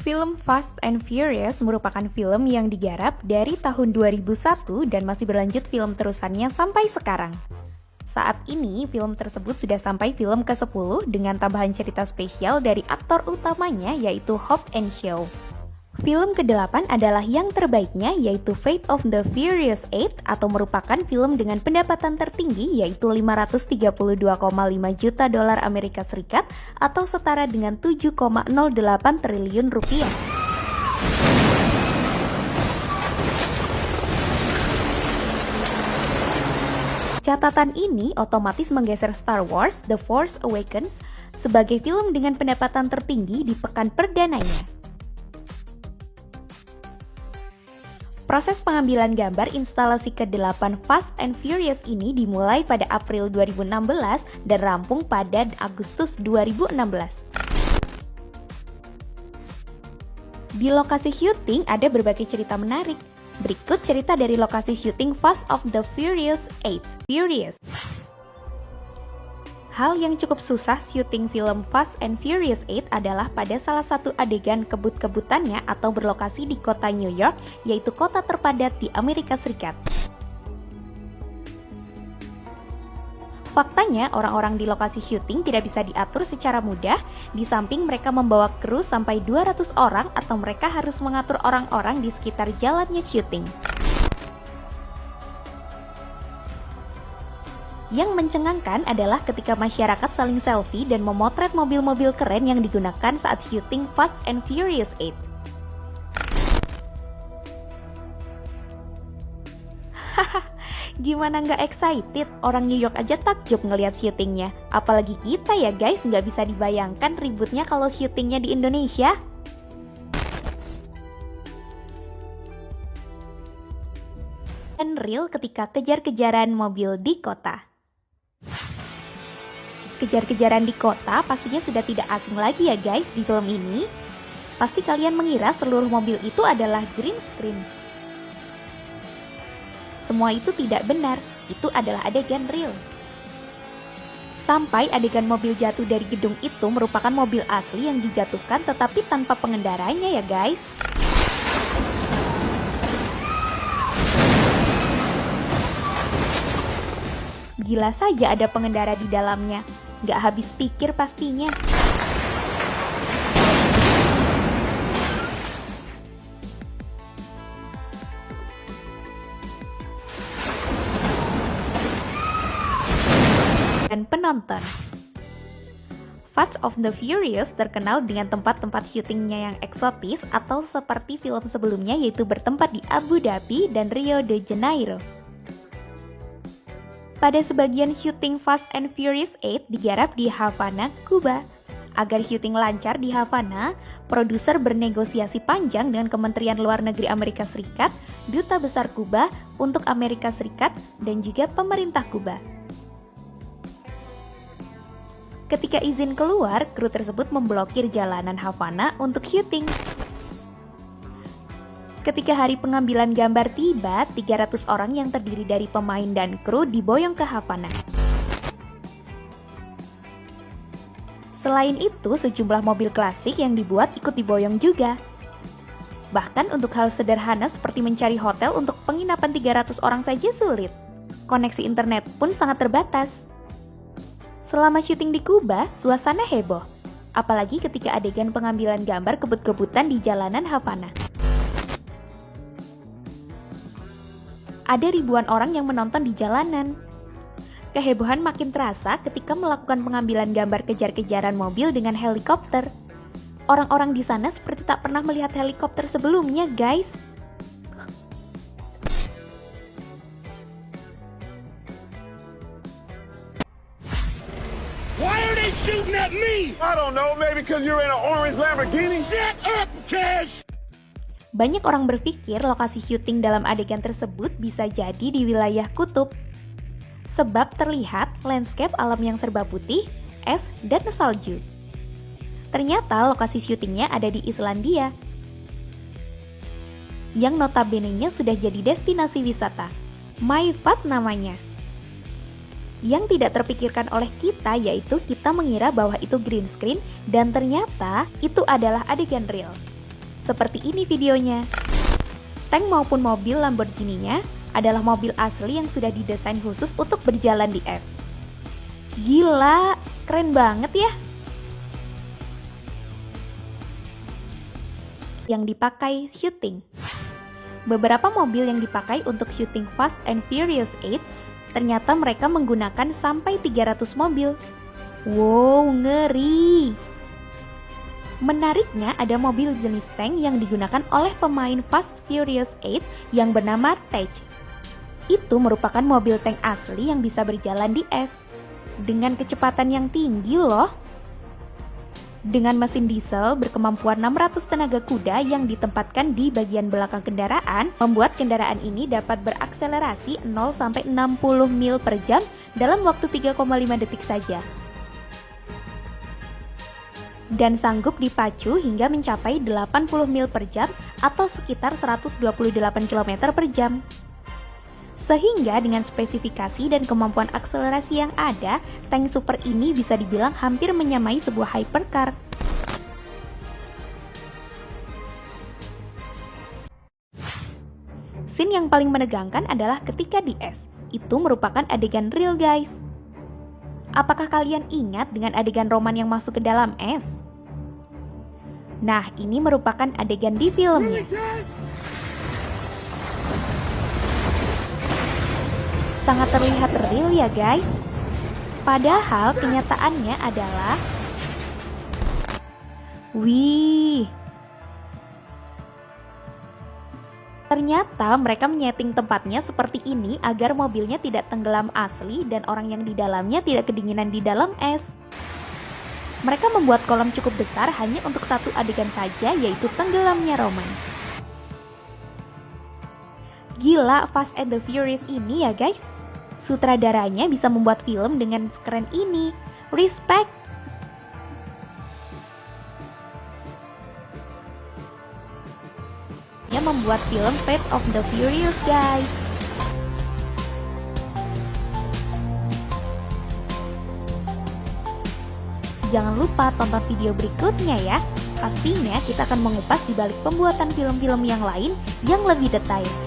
Film Fast and Furious merupakan film yang digarap dari tahun 2001 dan masih berlanjut film terusannya sampai sekarang. Saat ini, film tersebut sudah sampai film ke-10 dengan tambahan cerita spesial dari aktor utamanya yaitu Hobbs and Shaw. Film ke-8 adalah yang terbaiknya yaitu Fate of the Furious 8 atau merupakan film dengan pendapatan tertinggi yaitu 532,5 juta dolar Amerika Serikat atau setara dengan 7,08 triliun rupiah. Catatan ini otomatis menggeser Star Wars The Force Awakens sebagai film dengan pendapatan tertinggi di pekan perdananya. Proses pengambilan gambar instalasi ke-8 Fast and Furious ini dimulai pada April 2016 dan rampung pada Agustus 2016. Di lokasi syuting ada berbagai cerita menarik. Berikut cerita dari lokasi syuting Fast of the Furious 8. Hal yang cukup susah syuting film Fast and Furious 8 adalah pada salah satu adegan kebut-kebutannya atau berlokasi di kota New York, yaitu kota terpadat di Amerika Serikat. Faktanya, orang-orang di lokasi syuting tidak bisa diatur secara mudah, di samping mereka membawa kru sampai 200 orang atau mereka harus mengatur orang-orang di sekitar jalannya syuting. Yang mencengangkan adalah ketika masyarakat saling selfie dan memotret mobil-mobil keren yang digunakan saat syuting Fast and Furious 8. Haha, gimana nggak excited? Orang New York aja takjub ngelihat syutingnya. Apalagi kita ya guys, nggak bisa dibayangkan ributnya kalau syutingnya di Indonesia. Dan real ketika kejar-kejaran mobil di kota. Kejar-kejaran di kota pastinya sudah tidak asing lagi ya guys di film ini. Pasti kalian mengira seluruh mobil itu adalah green screen. Semua itu tidak benar, itu adalah adegan real. Sampai adegan mobil jatuh dari gedung itu merupakan mobil asli yang dijatuhkan tetapi tanpa pengendaranya ya guys. Gila saja ada pengendara di dalamnya. Nggak habis pikir pastinya. Dan penonton. Fast of the Furious terkenal dengan tempat-tempat syutingnya yang eksotis atau seperti film sebelumnya yaitu bertempat di Abu Dhabi dan Rio de Janeiro. Pada sebagian syuting Fast and Furious 8 digarap di Havana, Kuba. Agar syuting lancar di Havana, produser bernegosiasi panjang dengan Kementerian Luar Negeri Amerika Serikat, Duta Besar Kuba untuk Amerika Serikat, dan juga pemerintah Kuba. Ketika izin keluar, kru tersebut memblokir jalanan Havana untuk syuting. Ketika hari pengambilan gambar tiba, 300 orang yang terdiri dari pemain dan kru diboyong ke Havana. Selain itu, sejumlah mobil klasik yang dibuat ikut diboyong juga. Bahkan untuk hal sederhana seperti mencari hotel untuk penginapan 300 orang saja sulit. Koneksi internet pun sangat terbatas. Selama syuting di Kuba, suasana heboh. Apalagi ketika adegan pengambilan gambar kebut-kebutan di jalanan Havana. Ada ribuan orang yang menonton di jalanan. Kehebohan makin terasa ketika melakukan pengambilan gambar kejar-kejaran mobil dengan helikopter. Orang-orang di sana seperti tak pernah melihat helikopter sebelumnya, guys. Why are they shooting at me? I don't know, maybe because you're in an orange Lamborghini? Shut up, Cash! Banyak orang berpikir lokasi syuting dalam adegan tersebut bisa jadi di wilayah kutub. Sebab terlihat landscape alam yang serba putih, es, dan salju. Ternyata lokasi syutingnya ada di Islandia. Yang notabene-nya sudah jadi destinasi wisata. Maifat namanya. Yang tidak terpikirkan oleh kita yaitu kita mengira bahwa itu green screen dan ternyata itu adalah adegan real. Seperti ini videonya. Tank maupun mobil Lamborghini-nya adalah mobil asli yang sudah didesain khusus untuk berjalan di es. Gila, keren banget ya. Yang dipakai syuting. Beberapa mobil yang dipakai untuk syuting Fast and Furious 8 ternyata mereka menggunakan sampai 300 mobil. Wow, ngeri. Menariknya ada mobil jenis tank yang digunakan oleh pemain Fast Furious 8 yang bernama Tej. Itu merupakan mobil tank asli yang bisa berjalan di es dengan kecepatan yang tinggi loh. Dengan mesin diesel berkemampuan 600 tenaga kuda yang ditempatkan di bagian belakang kendaraan, membuat kendaraan ini dapat berakselerasi 0-60 mil per jam dalam waktu 3,5 detik saja. Dan sanggup dipacu hingga mencapai 80 mil per jam atau sekitar 128 km per jam. Sehingga dengan spesifikasi dan kemampuan akselerasi yang ada, tank super ini bisa dibilang hampir menyamai sebuah hypercar. Scene yang paling menegangkan adalah ketika di es. Itu merupakan adegan real, guys. Apakah kalian ingat dengan adegan Roman yang masuk ke dalam es? Nah, ini merupakan adegan di filmnya. Sangat terlihat real ya guys. Padahal kenyataannya adalah ternyata mereka menyeting tempatnya seperti ini agar mobilnya tidak tenggelam asli dan orang yang di dalamnya tidak kedinginan di dalam es. Mereka membuat kolam cukup besar hanya untuk satu adegan saja, yaitu tenggelamnya Roman. Gila, Fast and the Furious ini ya guys. Sutradaranya bisa membuat film dengan sekeren ini. Respect. Dia membuat film Fast of the Furious, guys. Jangan lupa tonton video berikutnya ya. Pastinya kita akan mengupas di balik pembuatan film-film yang lain yang lebih detail.